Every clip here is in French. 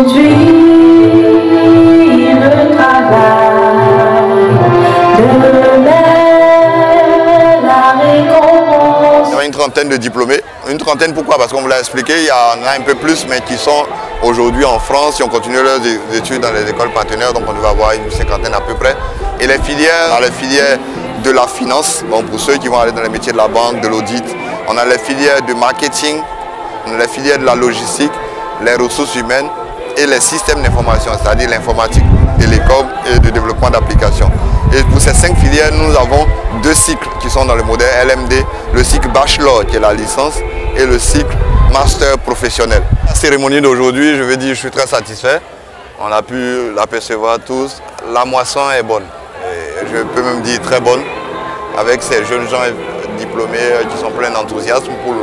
Aujourd'hui, le travail, demain, la récompense. Il y a une trentaine de diplômés. Une trentaine, pourquoi? Parce qu'on vous l'a expliqué, il y en a un peu plus, mais qui sont aujourd'hui en France, qui ont continué leurs études dans les écoles partenaires, donc on devait avoir une cinquantaine à peu près. Et les filières, dans les filières de la finance, bon, pour ceux qui vont aller dans les métiers de la banque, de l'audit, on a les filières de marketing, on a les filières de la logistique, les ressources humaines et les systèmes d'information, c'est-à-dire l'informatique, télécom et le développement d'applications. Et pour ces 5 filières, nous avons 2 cycles qui sont dans le modèle LMD, le cycle bachelor qui est la licence et le cycle master professionnel. La cérémonie d'aujourd'hui, je veux dire, je suis très satisfait. On a pu l'apercevoir tous. La moisson est bonne. Et je peux même dire très bonne, avec ces jeunes gens diplômés qui sont pleins d'enthousiasme. Pour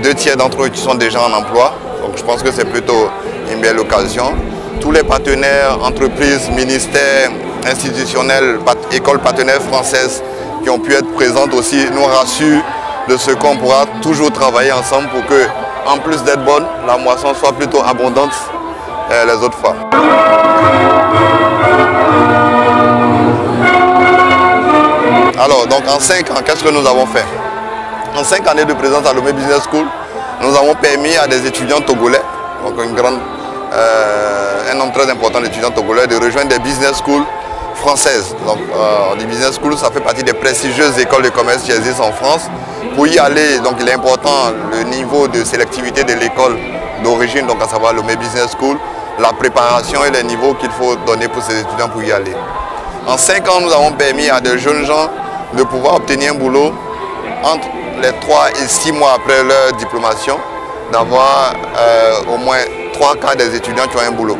2 tiers d'entre eux qui sont déjà en emploi. Donc je pense que c'est plutôt une belle occasion. Tous les partenaires, entreprises, ministères, institutionnels, écoles partenaires françaises qui ont pu être présentes aussi nous rassurent de ce qu'on pourra toujours travailler ensemble pour que, en plus d'être bonne, la moisson soit plutôt abondante les autres fois. Alors, donc en 5 ans, qu'est-ce que nous avons fait? En 5 années de présence à Lomé Business School, nous avons permis à des étudiants togolais, donc un nombre très important d'étudiants togolais, de rejoindre des business schools françaises. Donc, on dit business school, ça fait partie des prestigieuses écoles de commerce qui existent en France. Pour y aller, donc il est important le niveau de sélectivité de l'école d'origine, donc à savoir le Business School, la préparation et les niveaux qu'il faut donner pour ces étudiants pour y aller. En 5 ans, nous avons permis à des jeunes gens de pouvoir obtenir un boulot entre les 3 et 6 mois après leur diplomation, d'avoir au moins 3 quarts des étudiants qui ont un boulot.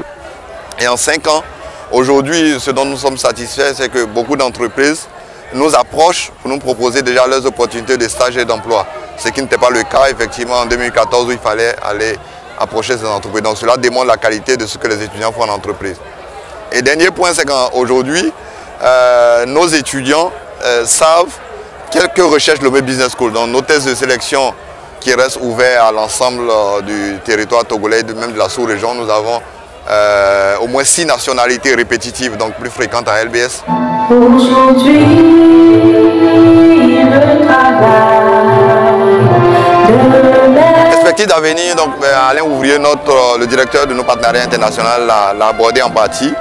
Et en 5 ans, aujourd'hui, ce dont nous sommes satisfaits, c'est que beaucoup d'entreprises nous approchent pour nous proposer déjà leurs opportunités de stage et d'emploi. Ce qui n'était pas le cas effectivement en 2014 où il fallait aller approcher ces entreprises. Donc cela démontre la qualité de ce que les étudiants font en entreprise. Et dernier point, c'est qu'aujourd'hui, nos étudiants savent quelques recherches Lomé Business School. Donc nos tests de sélection qui restent ouverts à l'ensemble du territoire togolais, même de la sous-région, nous avons au moins 6 nationalités répétitives, donc plus fréquentes à LBS. Aujourd'hui, le travail, demain. Perspective d'avenir, donc Alain Ouvrier, le directeur de nos partenariats internationaux, l'a abordé en partie.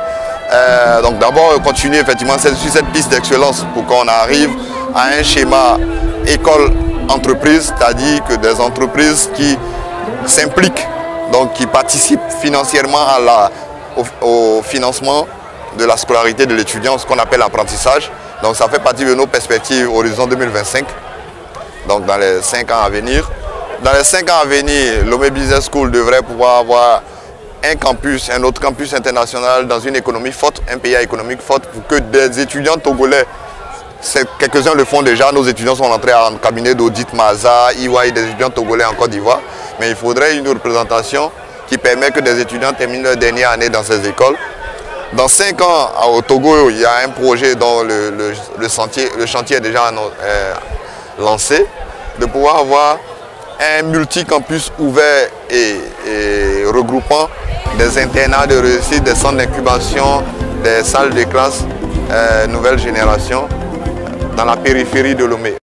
Donc d'abord continuer effectivement sur cette piste d'excellence pour qu'on arrive à un schéma école-entreprise, c'est-à-dire que des entreprises qui s'impliquent, donc qui participent financièrement au financement de la scolarité de l'étudiant, ce qu'on appelle l'apprentissage. Donc ça fait partie de nos perspectives horizon 2025, donc dans les 5 ans à venir. Dans les 5 ans à venir, Lomé Business School devrait pouvoir avoir un autre campus international dans une économie forte, un pays à économique forte, pour que des étudiants togolais, quelques-uns le font déjà, nos étudiants sont entrés en cabinet d'audit Maza, EY, des étudiants togolais en Côte d'Ivoire, mais il faudrait une représentation qui permet que des étudiants terminent leur dernière année dans ces écoles. Dans 5 ans, au Togo, il y a un projet dont le chantier est déjà lancé, de pouvoir avoir un multi-campus ouvert et regroupant des internats de réussite, des centres d'incubation, des salles de classe nouvelle génération dans la périphérie de Lomé.